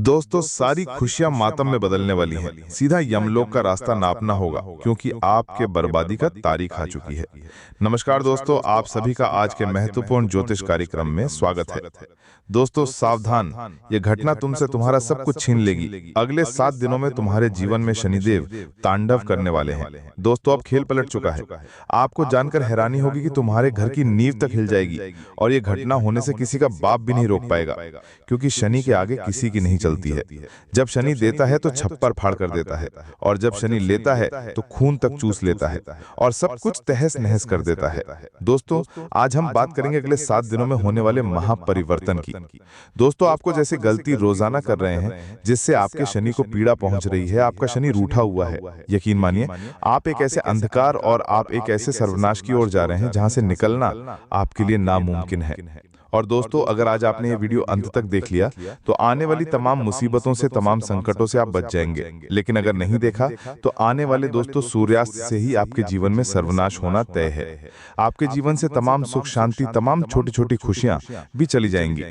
दोस्तों, सारी खुशियां मातम में बदलने वाली हैं। सीधा यमलोक का रास्ता नापना होगा, क्योंकि आपके बर्बादी का तारीख आ चुकी है। नमस्कार दोस्तों, आप सभी का आज के महत्वपूर्ण ज्योतिष कार्यक्रम में स्वागत है। दोस्तों सावधान, ये घटना तुमसे तुम्हारा सब कुछ छीन लेगी। अगले 7 दिनों में तुम्हारे जीवन में शनिदेव तांडव करने वाले हैं। दोस्तों, अब खेल पलट चुका है। आपको जानकर हैरानी होगी कि तुम्हारे घर की नींव तक हिल जाएगी, और ये घटना होने से किसी का बाप भी नहीं रोक पाएगा, क्योंकि शनि के आगे किसी की नहीं चलती है। जब शनि देता है तो छप्पर फाड़ कर देता है, और जब शनि लेता है तो खून तक चूस लेता है और सब कुछ तहस नहस कर देता है। दोस्तों, आज हम बात करेंगे अगले 7 दिनों में होने वाले महापरिवर्तन की। दोस्तों, आपको जैसे गलती रोजाना कर रहे हैं जिससे आपके शनि को पीड़ा पहुंच रही है, आपका शनि रूठा हुआ है, यकीन मानिए आप एक ऐसे अंधकार और आप एक ऐसे सर्वनाश की ओर जा रहे हैं जहां से निकलना आपके लिए नामुमकिन है। और दोस्तों, अगर आज आपने ये वीडियो अंत तक देख लिया तो आने वाली तमाम मुसीबतों से, तमाम संकटों से आप बच जाएंगे। लेकिन अगर नहीं देखा तो आने वाले दोस्तों सूर्यास्त से ही आपके जीवन में सर्वनाश होना तय है। आपके जीवन से तमाम सुख शांति, तमाम छोटी छोटी खुशियां भी चली जाएंगी।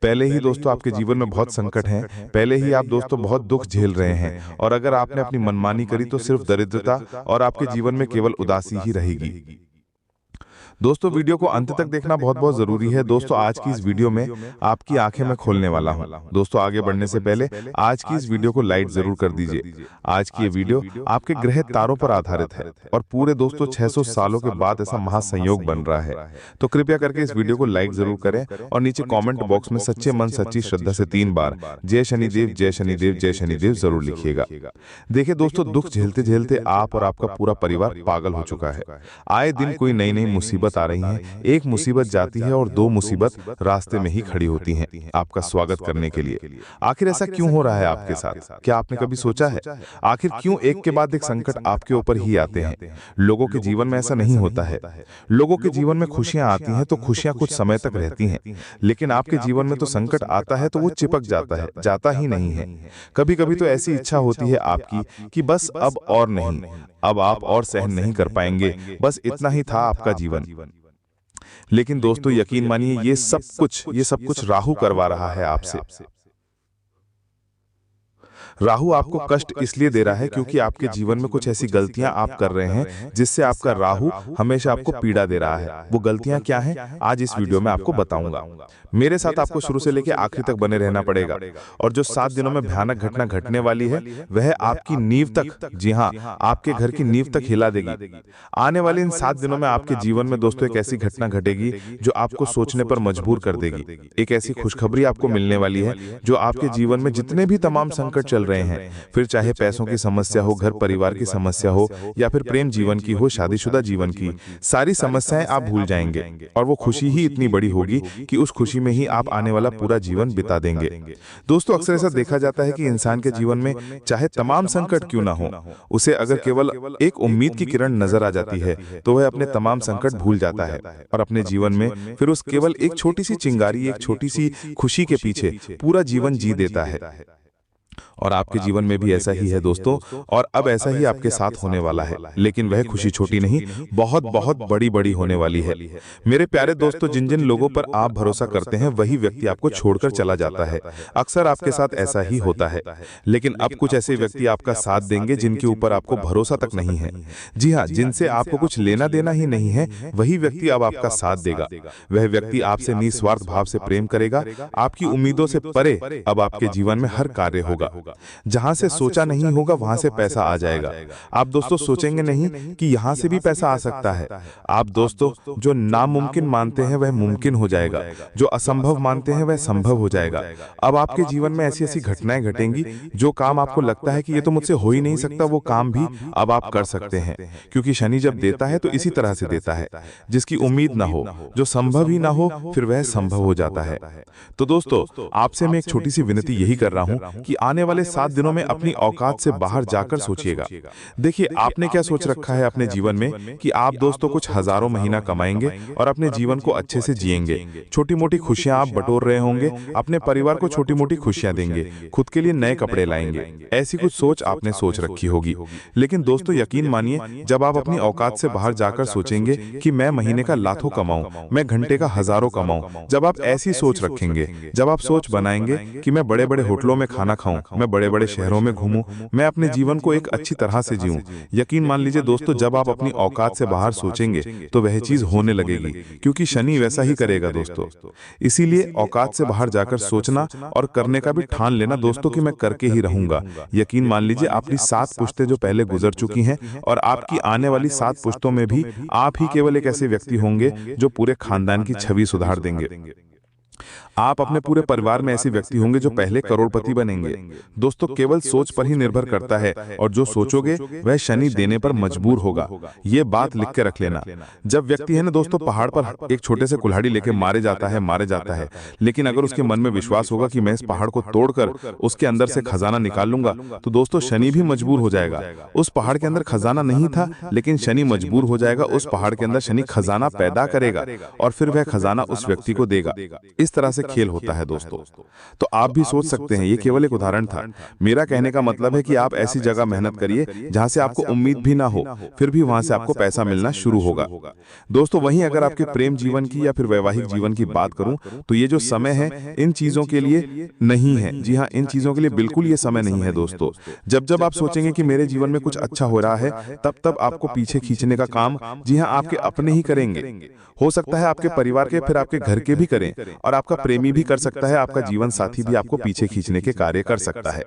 पहले ही दोस्तों आपके जीवन में बहुत संकट हैं, पहले ही आप दोस्तों बहुत दुख झेल रहे हैं, और अगर आपने अपनी मनमानी करी तो सिर्फ दरिद्रता और आपके जीवन में केवल उदासी ही रहेगी। दोस्तों, वीडियो को अंत तक देखना बहुत बहुत जरूरी है। दोस्तों, आज की इस वीडियो में आपकी आंखें मैं खोलने वाला हूं। दोस्तों, आगे बढ़ने से पहले आज की इस वीडियो को लाइक जरूर कर दीजिए। आज की ये वीडियो आपके ग्रह तारों पर आधारित है, और पूरे दोस्तों 600 सालों के बाद ऐसा महासंयोग बन रहा है। तो कृपया करके इस वीडियो को लाइक जरूर करें, और नीचे कॉमेंट बॉक्स में सच्चे मन सच्ची श्रद्धा से 3 बार जय शनिदेव जय शनिदेव जय शनिदेव जरूर लिखिएगा। देखिए दोस्तों, दुख झेलते झेलते आप और आपका पूरा परिवार पागल हो चुका है। आए दिन कोई नई नई मुसीबत आ रही हैं। एक मुसीबत जाती है और 2 मुसीबत रास्ते में ही खड़ी होती हैं आपका स्वागत करने के लिए। आखिर ऐसा क्यों हो रहा है आपके साथ? क्या आपने कभी सोचा है आखिर क्यों एक के बाद एक संकट आपके ऊपर ही आते हैं? लोगों के जीवन में ऐसा नहीं होता है। लोगों के जीवन में खुशियां आती हैं तो खुशियां कुछ समय तक रहती हैं, लेकिन आपके जीवन में तो संकट आता है तो वो चिपक जाता है, जाता ही नहीं है। कभी कभी तो ऐसी इच्छा होती है आपकी कि बस अब और नहीं, अब आप और सहन नहीं कर पाएंगे, बस इतना ही था आपका जीवन। लेकिन दोस्तों यकीन मानिए, ये सब कुछ राहु करवा रहा है आपसे। राहु आपको कष्ट इसलिए दे रहा है क्योंकि आपके जीवन में कुछ ऐसी गलतियां आप कर रहे हैं जिससे आपका राहु हमेशा आपको पीड़ा दे रहा है। वो गलतियां क्या हैं, आज इस वीडियो में आपको बताऊंगा। मेरे साथ आपको शुरू से लेकर आखिरी तक बने रहना पड़ेगा। और जो 7 दिनों में भयानक घटना घटने वाली है वह आपकी नींव तक, जी हाँ, आपके घर की नींव तक हिला देगी। आने वाले इन 7 दिनों में आपके जीवन में दोस्तों एक ऐसी घटना घटेगी जो आपको सोचने पर मजबूर कर देगी। एक ऐसी खुशखबरी आपको मिलने वाली है जो आपके जीवन में जितने भी तमाम संकट चल रहे हैं, फिर चाहे पैसों की समस्या हो, घर परिवार की समस्या हो, या फिर प्रेम जीवन की हो, शादीशुदा जीवन की, सारी समस्याएं आप भूल जाएंगे। और वो खुशी ही इतनी बड़ी होगी कि उस खुशी में ही आप आने वाला पूरा जीवन बिता देंगे। दोस्तों, अक्सर ऐसा देखा जाता है कि इंसान के जीवन में चाहे तमाम संकट क्यों ना हो, उसे अगर केवल एक उम्मीद की किरण नजर आ जाती है तो वह अपने तमाम संकट भूल जाता है, और अपने जीवन में फिर उस केवल एक छोटी सी चिंगारी, एक छोटी सी खुशी के पीछे पूरा जीवन जी देता है। और आपके जीवन में भी ऐसा ही है दोस्तों, और अब ऐसा ही आपके साथ होने वाला है। लेकिन वह खुशी छोटी नहीं, बहुत बहुत बड़ी बड़ी होने वाली है। मेरे प्यारे दोस्तों, जिन जिन लोगों पर आप भरोसा करते हैं वही व्यक्ति आपको छोड़कर चला जाता है। अक्सर आपके साथ ऐसा ही होता है। लेकिन अब कुछ ऐसे व्यक्ति आपका साथ देंगे जिनके ऊपर आपको भरोसा तक नहीं है। जी हाँ, जिनसे आपको कुछ लेना देना ही नहीं है, वही व्यक्ति अब आपका साथ देगा। वह व्यक्ति आपसे निस्वार्थ भाव से प्रेम करेगा। आपकी उम्मीदों से परे अब आपके जीवन में हर कार्य होगा। जहां से सोचा नहीं होगा वहां से पैसा आ जाएगा। आप दोस्तों सोचेंगे नहीं कि यहां से भी पैसा आ सकता है। आप दोस्तों जो नामुमकिन मानते हैं वह मुमकिन हो जाएगा, जो असंभव मानते हैं वह संभव हो जाएगा। अब आपके जीवन में ऐसी ऐसी घटनाएं घटेंगी, जो काम आपको लगता है कि ये तो मुझसे हो ही नहीं सकता, वो काम भी अब आप कर सकते हैं। क्योंकि शनि जब देता है तो इसी तरह से देता है, जिसकी उम्मीद ना हो, जो संभव ही ना हो, फिर वह संभव हो जाता है। तो दोस्तों, आपसे मैं एक छोटी सी विनती यही कर रहा हूं कि आने वाले वाले 7 दिनों में अपनी औकात से बाहर जाकर सोचिएगा। देखिए, आपने क्या सोच रखा है अपने जीवन में कि आप दोस्तों कुछ हजारों महीना कमाएंगे और अपने जीवन को अच्छे से जिएंगे। छोटी मोटी खुशियां आप बटोर रहे होंगे, अपने परिवार को छोटी मोटी खुशियां देंगे, खुद के लिए नए कपड़े लाएंगे। ऐसी कुछ सोच आपने सोच रखी होगी। लेकिन दोस्तों, यकीन मानिए, जब आप अपनी औकात से बाहर जाकर सोचेंगे कि मैं महीने का लाखों कमाऊं, मैं घंटे का हजारों कमाऊं, जब आप ऐसी सोच रखेंगे, जब आप सोच बनाएंगे कि मैं बड़े बड़े होटलों में खाना खाऊं, मैं बड़े बड़े शहरों में घूमूं, मैं अपने जीवन को एक अच्छी तरह से जीऊं, यकीन मान लीजिए दोस्तों, जब आप अपनी औकात से बाहर सोचेंगे तो वह चीज होने लगेगी, क्योंकि शनि वैसा ही करेगा दोस्तों। इसीलिए औकात से बाहर जाकर सोचना और करने का भी ठान लेना दोस्तों कि मैं करके ही रहूंगा। यकीन मान लीजिए, आपकी 7 पुश्तें जो पहले गुजर चुकी हैं और आपकी आने वाली 7 पुश्तों में भी आप ही केवल एक ऐसे व्यक्ति होंगे जो पूरे खानदान की छवि सुधार देंगे। आप अपने पूरे परिवार में ऐसे व्यक्ति होंगे जो पहले करोड़पति बनेंगे। दोस्तों, केवल सोच पर ही निर्भर करता है, और जो सोचोगे वह शनि देने पर मजबूर होगा। ये बात लिख के रख लेना। जब व्यक्ति है ना दोस्तों, पहाड़ पर एक छोटे से कुल्हाड़ी लेके मारे जाता है, लेकिन अगर उसके मन में विश्वास होगा कि मैं इस पहाड़ को तोड़कर उसके अंदर से खजाना निकाल लूंगा, तो दोस्तों शनि भी मजबूर हो जाएगा। उस पहाड़ के अंदर खजाना नहीं था, लेकिन शनि मजबूर हो जाएगा, उस पहाड़ के अंदर शनि खजाना पैदा करेगा और फिर वह खजाना उस व्यक्ति को देगा। इस तरह से खेल होता है दोस्तों। तो आप भी सोच सकते हैं, ये केवल एक उदाहरण था। मेरा कहने का मतलब है कि आप ऐसी जगह मेहनत करिए जहां से आपको उम्मीद भी ना हो, फिर भी वहां से आपको पैसा मिलना शुरू होगा। दोस्तों, वहीं अगर आपके प्रेम जीवन की या फिर वैवाहिक जीवन की बात करूं, तो ये जो समय है इन चीजों के लिए नहीं है। जी हां, इन चीजों के लिए बिल्कुल ये समय नहीं है दोस्तों। जब जब आप सोचेंगे कि मेरे जीवन में कुछ अच्छा हो रहा है, तब तब आपको पीछे खींचने का काम, जी हां, आपके अपने ही करेंगे। हो सकता है आपके परिवार के, फिर आपके घर के भी करें, और आपका प्रेमी भी कर सकता है, आपका जीवन साथी भी आपको पीछे खींचने के कार्य कर सकता है।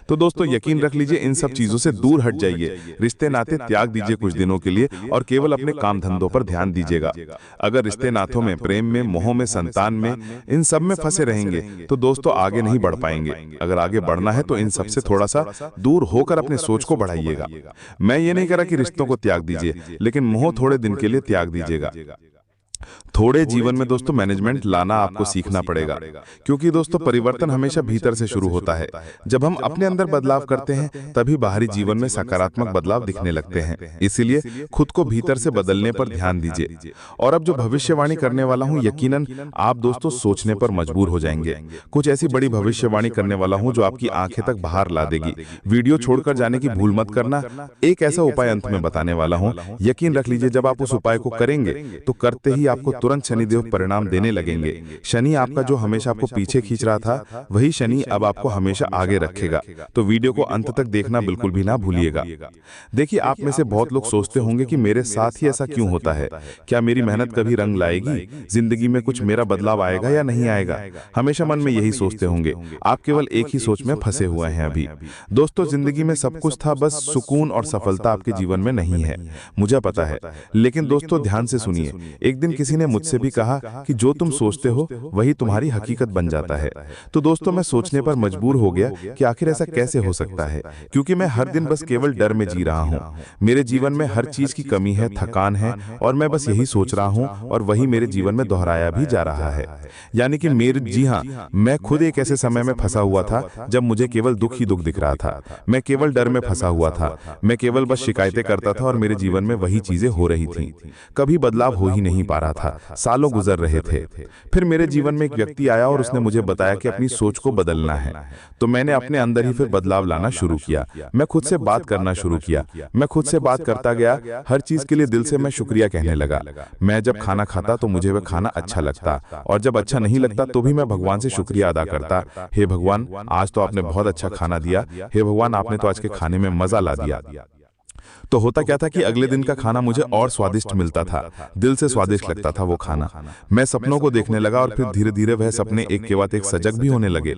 तो दोस्तों, यकीन रख लीजिए, इन सब चीजों से दूर हट जाइए, रिश्ते नाते त्याग दीजिए कुछ दिनों के लिए और केवल अपने काम धंधों पर ध्यान दीजिएगा। अगर रिश्ते नातों में, प्रेम में, मोह में, संतान में, इन सब में फंसे रहेंगे तो दोस्तों आगे नहीं बढ़ पाएंगे। अगर आगे बढ़ना है तो इन सब से थोड़ा सा दूर होकर अपने सोच को बढ़ाइएगा। मैं ये नहीं कह रहा कि रिश्तों को त्याग दीजिए, लेकिन मोह थोड़े दिन के लिए त्याग दीजिएगा। थोड़े जीवन में दोस्तों मैनेजमेंट लाना आपको सीखना पड़ेगा, क्योंकि दोस्तों परिवर्तन हमेशा भीतर से शुरू होता है। जब हम अपने अंदर बदलाव करते हैं तभी बाहरी जीवन में सकारात्मक बदलाव दिखने लगते हैं। इसीलिए खुद को भीतर से बदलने पर ध्यान दीजिए। और अब जो भविष्यवाणी करने वाला हूं, यकीनन आप दोस्तों सोचने पर मजबूर हो जाएंगे। कुछ ऐसी बड़ी भविष्यवाणी करने वाला हूं जो आपकी आंखें तक बाहर ला देगी। वीडियो छोड़कर जाने की भूल मत करना। एक ऐसा उपाय अंत में बताने वाला हूं, यकीन रख लीजिए, जब आप उस उपाय को करेंगे तो करते ही आपको तुरंत शनिदेव परिणाम देने लगेंगे। शनि आपका जो हमेशा आपको पीछे खींच रहा था, वही शनि अब आपको हमेशा आगे रखेगा। तो वीडियो को अंत तक देखना बिल्कुल भी ना भूलिएगा। देखिए, आप में से बहुत लोग सोचते होंगे कि मेरे साथ ही ऐसा क्यों होता है, क्या मेरी मेहनत कभी रंग लाएगी, जिंदगी में कुछ मेरा बदलाव आएगा या नहीं आएगा। हमेशा मन में यही सोचते होंगे। आप केवल एक ही सोच में फंसे हुए हैं अभी। दोस्तों, जिंदगी में सब कुछ था, बस सुकून और सफलता आपके जीवन में नहीं है, मुझे पता है। लेकिन दोस्तों ध्यान से सुनिए, एक दिन किसी ने मुझसे भी कहा कि जो तुम सोचते हो वही तुम्हारी हकीकत बन जाता है। तो दोस्तों, मैं सोचने पर मजबूर हो गया कि आखिर ऐसा कैसे हो सकता है, क्योंकि मैं हर दिन बस केवल डर में जी रहा हूं। मेरे जीवन में हर चीज की कमी है, थकान है, और मैं बस यही सोच रहा हूं, और वही मेरे जीवन में दोहराया भी जा रहा है। यानी कि जी हां, मैं खुद एक ऐसे समय में फंसा हुआ था जब मुझे केवल दुख ही दुख दिख रहा था। मैं केवल डर में फंसा हुआ था। मैं केवल बस शिकायतें करता था और मेरे जीवन में वही चीजें हो रही थी। कभी बदलाव हो ही नहीं पा रहा था। सालों गुजर रहे थे। फिर मेरे जीवन में एक व्यक्ति आया और उसने मुझे बताया कि अपनी सोच को बदलना है। तो मैंने अपने अंदर ही फिर बदलाव लाना शुरू किया। मैं खुद से बात करना शुरू किया। मैं खुद से बात करता गया। हर चीज के लिए दिल से मैं शुक्रिया कहने लगा। मैं जब खाना खाता तो मुझे वह खाना अच्छा लगता, और जब अच्छा नहीं लगता तो भी मैं भगवान से शुक्रिया अदा करता। हे भगवान, आज तो आपने बहुत अच्छा खाना दिया। हे भगवान, आपने तो आज के खाने में मजा ला दिया। तो होता क्या था कि अगले दिन का खाना मुझे और स्वादिष्ट मिलता था, दिल से स्वादिष्ट लगता था वो खाना। मैं सपनों को देखने लगा और फिर धीरे धीरे वह सपने एक के बाद एक सजग भी होने लगे।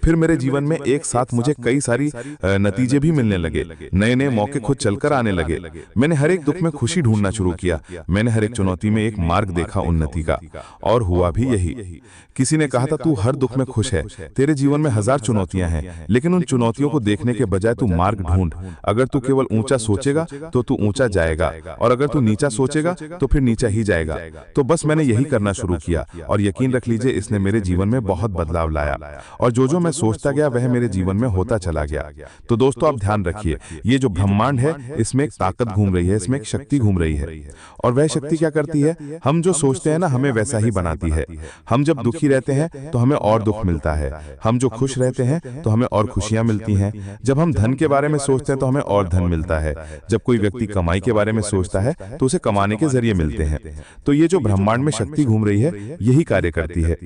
फिर मेरे जीवन में एक साथ मुझे कई सारी नतीजे भी मिलने लगे। नए नए मौके खुद चलकर आने लगे। मैंने हर एक दुख में खुशी ढूंढना शुरू किया। मैंने हर एक चुनौती में एक मार्ग देखा उन्नति का, और हुआ भी यही। किसी ने कहा था, तू हर दुख में खुश है, तेरे जीवन में 1000 चुनौतियां हैं, लेकिन उन चुनौतियों को देखने के बजाय तू मार्ग ढूंढ। अगर तू केवल ऊंचा सोचेगा सोचेगा तो तू ऊंचा जाएगा, और अगर तू नीचा सोचेगा तो फिर नीचा ही जाएगा। तो बस मैंने यही करना शुरू किया, और यकीन रख लीजिए इसने मेरे जीवन में बहुत बदलाव लाया, और जो जो मैं सोचता गया वह मेरे जीवन में होता चला गया। तो दोस्तों आप ध्यान रखिए, ये जो ब्रह्मांड है इसमें एक ताकत घूम रही है, इसमें एक शक्ति घूम रही है, और वह शक्ति क्या करती है, हम जो सोचते हैं ना हमें वैसा ही बनाती है। हम जब दुखी रहते हैं तो हमें और दुख मिलता है, हम जो खुश रहते हैं तो हमें और खुशियां मिलती हैं। जब हम धन के बारे में सोचते हैं तो हमें और धन मिलता है, जब कोई व्यक्ति कमाई के बारे में सोचता है तो उसे कमाने के जरिए मिलते हैं। तो ये जो ब्रह्मांड में शक्ति घूम रही है यही कार्य करती है।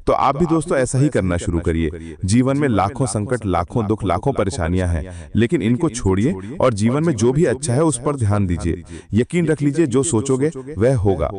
तो आप भी दोस्तों ऐसा ही करना शुरू करिए। जीवन में लाखों संकट, लाखों दुख, लाखों परेशानियां हैं, लेकिन इनको छोड़िए और जीवन में जो भी अच्छा है उस पर ध्यान दीजिए। यकीन रख लीजिए जो सोचोगे वह होगा।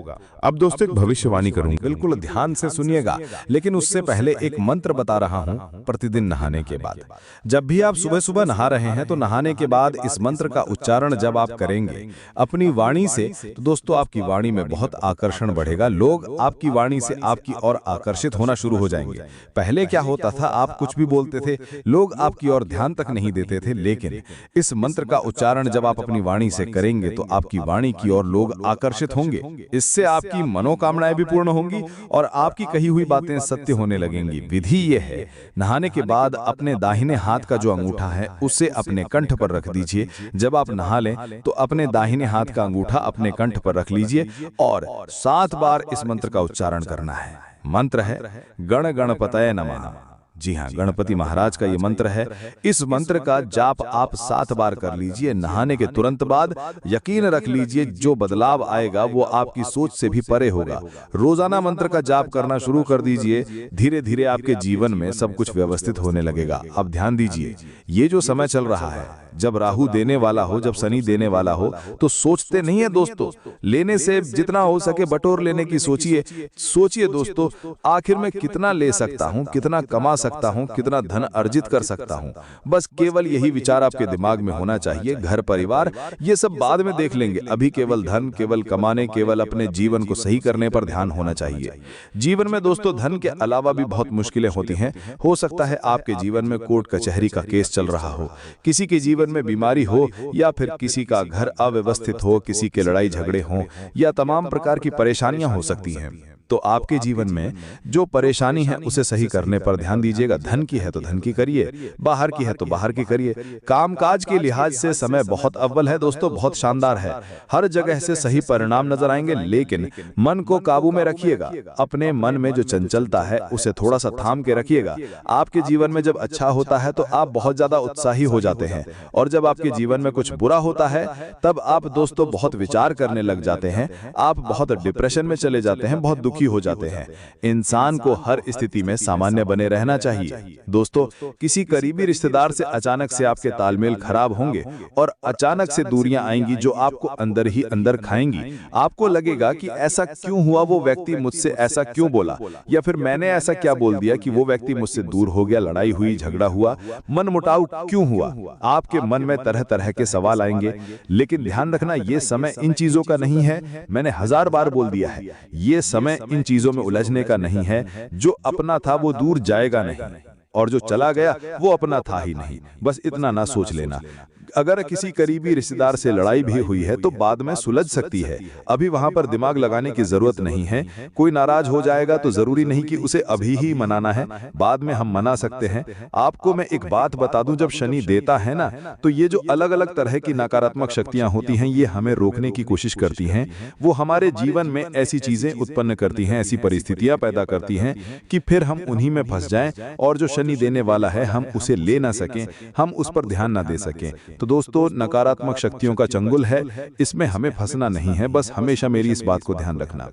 अब दोस्तों एक भविष्यवाणी करूंगा, बिल्कुल ध्यान से सुनिएगा, लेकिन उससे पहले एक मंत्र बता रहा हूं। प्रतिदिन नहाने के बाद, जब भी आप सुबह सुबह नहा रहे हैं तो नहाने के बाद इस मंत्र का उच्चारण जब आप करेंगे अपनी वाणी से, तो दोस्तों आपकी वाणी में बहुत आकर्षण बढ़ेगा। लोग आपकी वाणी से आपकी ओर आकर्षित होना शुरू हो जाएंगे। पहले क्या होता था, आप कुछ भी बोलते थे, लोग आपकी ओर ध्यान तक नहीं देते थे, लेकिन इस मंत्र का उच्चारण जब आप अपनी वाणी से करेंगे तो आपकी वाणी की ओर लोग आकर्षित होंगे। इससे आपकी मनोकामनाएं भी पूर्ण होंगी और आपकी कही हुई बातें सत्य होने लगेंगी। विधि यह है, नहाने के बाद अपने दाहिने हाथ का जो अंगूठा है उसे अपने कंठ पर रख दीजिए। जब आप नहा लें तो अपने दाहिने हाथ का अंगूठा अपने कंठ पर रख लीजिए और 7 बार इस मंत्र का उच्चारण करना है। मंत्र है गण गणपतये नमः। जी हाँ, गणपति महाराज का ये मंत्र है। इस मंत्र का जाप आप 7 बार कर लीजिए नहाने के तुरंत बाद। यकीन रख लीजिए जो बदलाव आएगा वो आपकी सोच से भी परे होगा। रोजाना मंत्र का जाप करना शुरू कर दीजिए, धीरे धीरे आपके जीवन में सब कुछ व्यवस्थित होने लगेगा। अब ध्यान दीजिए, ये जो समय चल रहा है, जब राहु देने वाला हो, जब शनि देने वाला हो, तो सोचते नहीं है दोस्तों, लेने से जितना हो सके बटोर लेने की सोचिए। सोचिए दोस्तों, आखिर में कितना ले सकता हूं, कितना कमा सकता हूं, कितना धन अर्जित कर सकता हूं। बस केवल यही विचार आपके दिमाग में होना चाहिए। घर परिवार ये सब बाद में देख लेंगे, अभी केवल धन, केवल कमाने, केवल अपने जीवन को सही करने पर ध्यान होना चाहिए। जीवन में दोस्तों धन के अलावा भी बहुत मुश्किलें होती हैं। हो सकता है आपके जीवन में कोर्ट कचहरी का केस चल रहा हो, किसी के जीवन में बीमारी हो, या फिर किसी का घर अव्यवस्थित हो, किसी के लड़ाई झगड़े हों, या तमाम प्रकार की परेशानियां हो सकती हैं। तो आपके जीवन में जो परेशानी है उसे सही करने पर ध्यान दीजिएगा। धन की है तो धन की करिए, बाहर की है तो बाहर की करिए। कामकाज के लिहाज से समय बहुत अव्वल है दोस्तों, बहुत शानदार है। हर जगह से सही परिणाम नजर आएंगे, लेकिन मन को काबू में रखिएगा। अपने मन में जो चंचलता है उसे थोड़ा सा थाम के रखिएगा। आपके जीवन में जब अच्छा होता है तो आप बहुत ज्यादा उत्साही हो जाते हैं, और जब आपके जीवन में कुछ बुरा होता है तब आप दोस्तों बहुत विचार करने लग जाते हैं। आप बहुत डिप्रेशन में चले जाते हैं, बहुत दुखी हो जाते हैं। इंसान को हर स्थिति में सामान्य बने रहना चाहिए। दोस्तों, किसी करीबी रिश्तेदार से अचानक से आपके तालमेल खराब होंगे और अचानक से दूरियां आएंगी जो आपको अंदर ही अंदर खाएंगी। आपको लगेगा कि ऐसा क्यों हुआ, वो व्यक्ति मुझसे ऐसा क्यों बोला, या फिर मैंने ऐसा क्या बोल दिया कि वो व्यक्ति मुझसे दूर हो गया, लड़ाई हुई, झगड़ा हुआ, मन मुटाव क्यों हुआ। आपके मन में तरह तरह के सवाल आएंगे, लेकिन ध्यान रखना ये समय इन चीजों का नहीं है। मैंने 1000 बार बोल दिया है, ये समय इन चीजों में उलझने का नहीं है। जो अपना था वो दूर जाएगा नहीं, और जो चला गया वो अपना था ही नहीं। बस इतना ना सोच लेना। अगर किसी करीबी रिश्तेदार से लड़ाई भी हुई है तो बाद में सुलझ सकती है, अभी वहां पर दिमाग लगाने की जरूरत नहीं है। कोई नाराज हो जाएगा तो जरूरी नहीं कि उसे अभी ही मनाना है, बाद में हम मना सकते हैं। आपको मैं एक बात बता दूं, जब शनि देता है ना, तो ये जो अलग अलग तरह की नकारात्मक शक्तियां होती हैं ये हमें रोकने की कोशिश करती हैं। वो हमारे जीवन में ऐसी चीजें उत्पन्न करती हैं, ऐसी परिस्थितियां पैदा करती हैं कि फिर हम उन्हीं में फंस जाएं, और जो शनि देने वाला है हम उसे ले ना सकें, हम उस पर ध्यान ना दे सकें। तो दोस्तों, नकारात्मक शक्तियों का चंगुल है, इसमें हमें फंसना नहीं है। बस हमेशा मेरी इस बात को ध्यान रखना।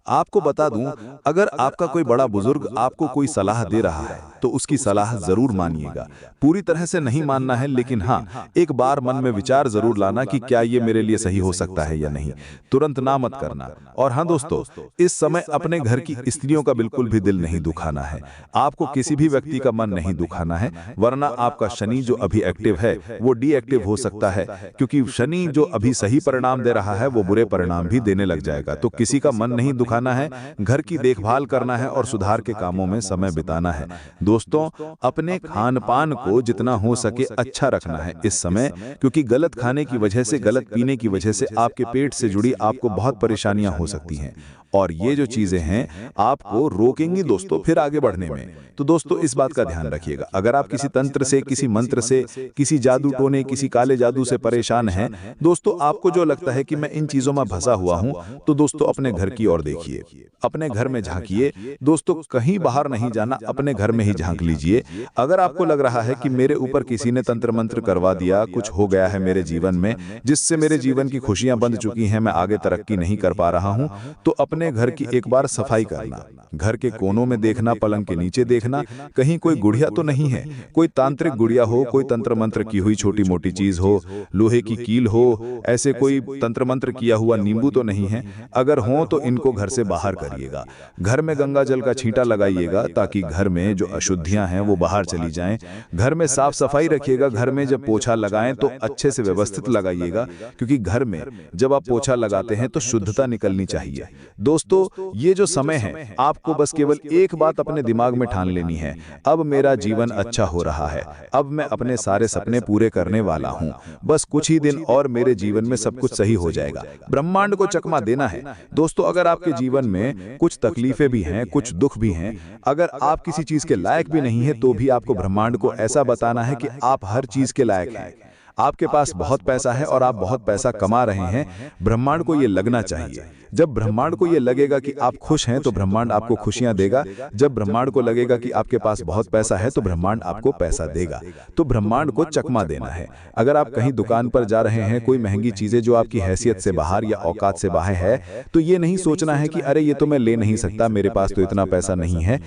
आपको बता दूं, अगर आपका कोई बड़ा बुजुर्ग आपको कोई सलाह दे रहा है तो उसकी सलाह जरूर मानिएगा। पूरी तरह से नहीं मानना है, लेकिन हाँ, एक बार मन में विचार जरूर लाना कि क्या ये मेरे लिए सही हो सकता है या नहीं। तुरंत ना मत करना। और हाँ दोस्तों, इस समय अपने घर की स्त्रियों का बिल्कुल भी दिल नहीं दुखाना है। आपको किसी भी व्यक्ति का मन नहीं दुखाना है, वरना आपका शनि जो अभी एक्टिव है वो डीएक्टिव हो सकता है, क्योंकि शनि जो अभी सही परिणाम दे रहा है वो बुरे परिणाम भी देने लग जाएगा। तो किसी का मन नहीं खाना है, घर की देखभाल करना है और सुधार के कामों में समय बिताना है। दोस्तों, अपने खान पान को जितना हो सके अच्छा रखना है इस समय, क्योंकि गलत खाने की वजह से, गलत पीने की वजह से आपके पेट से जुड़ी आपको बहुत परेशानियां हो सकती हैं और ये जो चीजें हैं आपको रोकेंगी दोस्तों फिर आगे बढ़ने में। तो दोस्तों इस बात का ध्यान रखिएगा, अगर आप किसी तंत्र से, किसी मंत्र से, किसी जादू टोने, किसी काले जादू से परेशान हैं दोस्तों, आपको जो लगता है कि मैं इन चीजों में फंसा हुआ हूं, तो दोस्तों अपने घर की ओर देखिए, अपने घर में झांकिए दोस्तों, कहीं बाहर नहीं जाना, अपने घर में ही झांक लीजिए। अगर आपको लग रहा है कि मेरे ऊपर किसी ने तंत्र मंत्र करवा दिया, कुछ हो गया है मेरे जीवन में जिससे मेरे जीवन की खुशियां बंध चुकी हैं, मैं आगे तरक्की नहीं कर पा रहा हूं, तो अपने घर की एक बार सफाई करना, घर के कोनों में देखना, पलंग के नीचे देखना, कहीं कोई गुड़िया तो नहीं है, कोई तांत्रिक गुड़िया हो, कोई तंत्र मंत्र की हुई छोटी मोटी चीज हो, लोहे की कील हो, ऐसे कोई तंत्र मंत्र किया हुआ नींबू तो नहीं है। अगर हो तो इनको घर से बाहर करिएगा। घर में गंगा जल का छींटा लगाइएगा ताकि घर में जो अशुद्धियां हैं वो बाहर चली जाएं। घर में साफ सफाई रखिएगा। घर में जब पोछा लगाएं तो अच्छे से व्यवस्थित लगाइएगा, क्योंकि घर में जब आप पोछा लगाते हैं तो शुद्धता निकलनी चाहिए। दोस्तों, ये जो समय है आपको बस केवल एक बात अपने दिमाग में ठान लेनी है, अब मेरा जीवन अच्छा हो रहा है, अब मैं अपने सारे सपने पूरे करने वाला हूं, बस कुछ ही दिन और मेरे जीवन में सब कुछ सही हो जाएगा। ब्रह्मांड को चकमा देना है। दोस्तों, अगर आपके जीवन में कुछ तकलीफें भी हैं, कुछ दुख भी हैं, अगर आप किसी चीज के लायक भी नहीं है, तो भी आपको ब्रह्मांड को ऐसा बताना है कि आप हर चीज के लायक हैं। आपके पास बहुत पैसा है और आप बहुत पैसा कमा रहे हैं, ब्रह्मांड को यह लगना चाहिए। जब ब्रह्मांड को यह लगेगा कि आप खुश हैं तो ब्रह्मांड आपको खुशियां देगा। जब ब्रह्मांड को लगेगा कि आपके पास बहुत पैसा है तो ब्रह्मांड आपको पैसा देगा। तो ब्रह्मांड को चकमा देना है। अगर आप कहीं दुकान पर जा रहे हैं, कोई महंगी चीजें जो आपकी हैसियत से बाहर या औकात से बाहर है, तो ये नहीं सोचना है कि अरे ये तो मैं ले नहीं सकता, मेरे पास तो इतना पैसा नहीं है।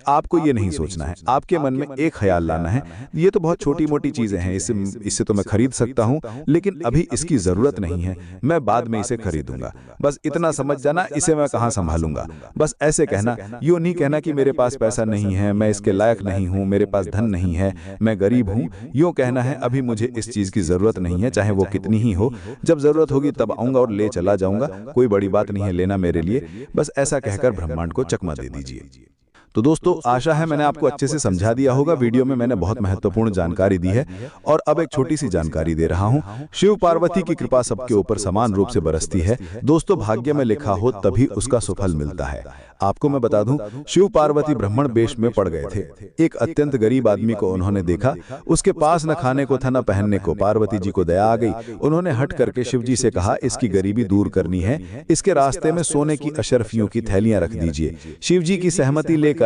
आपको ये नहीं सोचना है। आपके मन में एक ख्याल लाना है, ये तो बहुत छोटी मोटी चीजें हैं, इससे तो मैं खरीद सकता हूं, लेकिन अभी इसकी जरूरत नहीं है, मैं बाद में इसे खरीदूंगा। बस इतना समझ जाना, इसे मैं कहां संभालूंगा। बस ऐसे कहना, यूं नहीं कहना कि मेरे पास पैसा नहीं है, मैं इसके लायक नहीं हूं, मेरे पास धन नहीं है, मैं गरीब हूं। यूं कहना है, अभी मुझे इस चीज की जरूरत नहीं है, चाहे वो कितनी ही हो, जब जरूरत होगी तब आऊंगा और ले चला जाऊंगा, कोई बड़ी बात नहीं है लेना मेरे लिए। बस ऐसा कहकर ब्रह्मांड को चकमा दे दीजिए। तो दोस्तों, आशा है मैंने आपको अच्छे से समझा दिया होगा। वीडियो में मैंने बहुत महत्वपूर्ण जानकारी दी है और अब एक छोटी सी जानकारी दे रहा हूं। शिव पार्वती की कृपा सबके ऊपर समान रूप से बरसती है। दोस्तों, भाग्य में लिखा हो तभी उसका सुफल मिलता है। आपको मैं बता दूं, शिव पार्वती ब्राह्मण वेश में पड़ गए थे। एक अत्यंत गरीब आदमी को उन्होंने देखा, उसके पास न खाने को था न पहनने को। पार्वती जी को दया आ गई। उन्होंने हट करके शिव जी से कहा, इसकी गरीबी दूर करनी है, इसके रास्ते में सोने की अशरफियों की थैलियां रख दीजिए। शिव जी की सहमति लेकर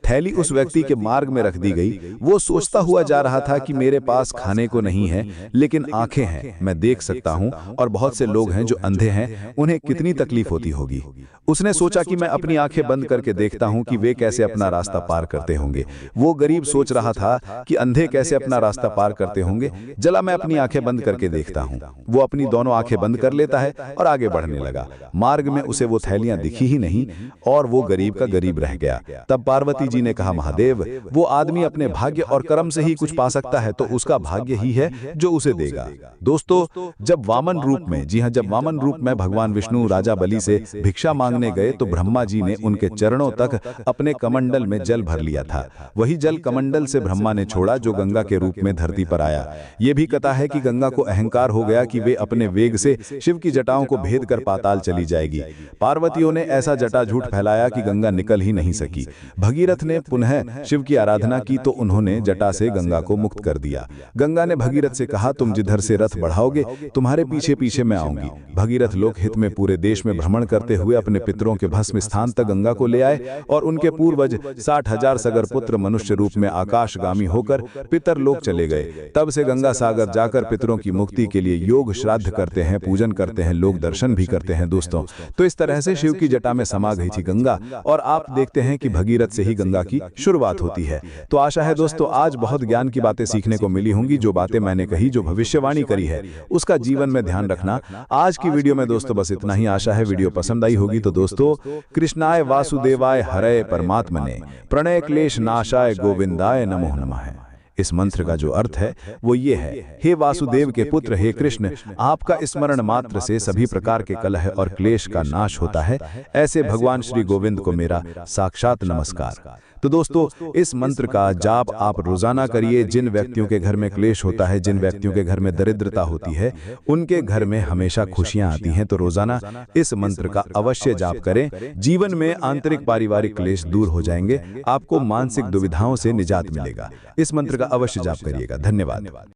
थैली उस व्यक्ति के मार्ग में रख दी गई। वो सोचता हुआ जा रहा था कि मेरे पास खाने को नहीं है, लेकिन आंखें हैं, मैं देख सकता हूं, और बहुत से लोग हैं जो अंधे हैं, उन्हें कितनी तकलीफ होती होगी। उसने सोचा कि मैं अपनी आंखें बंद करके देखता हूं कि वे कैसे अपना रास्ता पार करते होंगे। वो गरीब सोच रहा था कि अंधे कैसे अपना रास्ता पार करते होंगे, जला मैं अपनी आंखें बंद करके देखता हूं। वो अपनी दोनों आंखें बंद कर लेता है और आगे बढ़ने लगा। मार्ग में उसे वो थैलियां दिखी ही नहीं और वो गरीब का गरीब रह गया। तब पार्वती जी ने कहा, महादेव, वो आदमी अपने भाग्य और कर्म से ही कुछ पा सकता है, तो उसका भाग्य ही है जो उसे देगा। दोस्तों, जब वामन रूप में, जी हां, जब वामन रूप में भगवान विष्णु राजा बलि से भिक्षा मांगने गए तो ब्रह्मा जी ने उनके चरणों तक अपने कमंडल में जल भर लिया था। वही जल कमंडल से ब्रह्मा ने छोड़ा जो गंगा के रूप में धरती पर आया। यह भी कथा है कि गंगा को अहंकार हो गया कि वे अपने वेग से शिव की जटाओं को भेद कर पाताल चली जाएगी। पार्वतियों ने ऐसा जटा झूठ फैलाया कि गंगा निकल ही नहीं सकी। भगीरथ ने पुनः शिव की आराधना की तो उन्होंने जटा से गंगा को मुक्त कर दिया। गंगा ने भगीरथ से कहा, तुम जिधर से रथ बढ़ाओगे तुम्हारे पीछे पीछे मैं आऊंगी। भगीरथ लोकहित में पूरे देश में भ्रमण करते हुए अपने पितरों के भस्म स्थान तक गंगा को ले आए और उनके पूर्वज 60,000 सगर पुत्र मनुष्य रूप में आकाशगामी होकर पितर लोक चले गए। तब से गंगा सागर जाकर पितरों की मुक्ति के लिए योग श्राद्ध करते हैं, पूजन करते हैं, लोग दर्शन भी करते हैं। दोस्तों, तो इस तरह से शिव की जटा में समा गई थी गंगा और आप देखते हैं कि भगीरथ से ही गंगा की शुरुआत होती है। तो आशा है दोस्तों, आज बहुत ज्ञान की बातें सीखने को मिली होंगी। जो बातें मैंने कही, जो भविष्यवाणी करी है, उसका जीवन में ध्यान रखना। आज की वीडियो में दोस्तों बस इतना ही। आशा है वीडियो पसंद आई होगी। तो दोस्तों, कृष्णाय वासुदेवाय हरये परमात्मने प्रणय क्लेश नाशाय गोविंदाय नमो नमः। इस मंत्र का जो अर्थ है वो ये है, हे वासुदेव के पुत्र, हे कृष्ण, आपका स्मरण मात्र से सभी प्रकार के कलह और क्लेश का नाश होता है। ऐसे भगवान श्री गोविंद को मेरा साक्षात नमस्कार। तो दोस्तों, इस मंत्र का जाप आप रोजाना करिए। जिन व्यक्तियों के घर में क्लेश होता है, जिन व्यक्तियों के घर में दरिद्रता होती है, उनके घर में हमेशा खुशियां आती हैं। तो रोजाना इस मंत्र का अवश्य जाप करें। जीवन में आंतरिक पारिवारिक क्लेश दूर हो जाएंगे, आपको मानसिक दुविधाओं से निजात मिलेगा। इस मंत्र का अवश्य जाप करिएगा। धन्यवाद।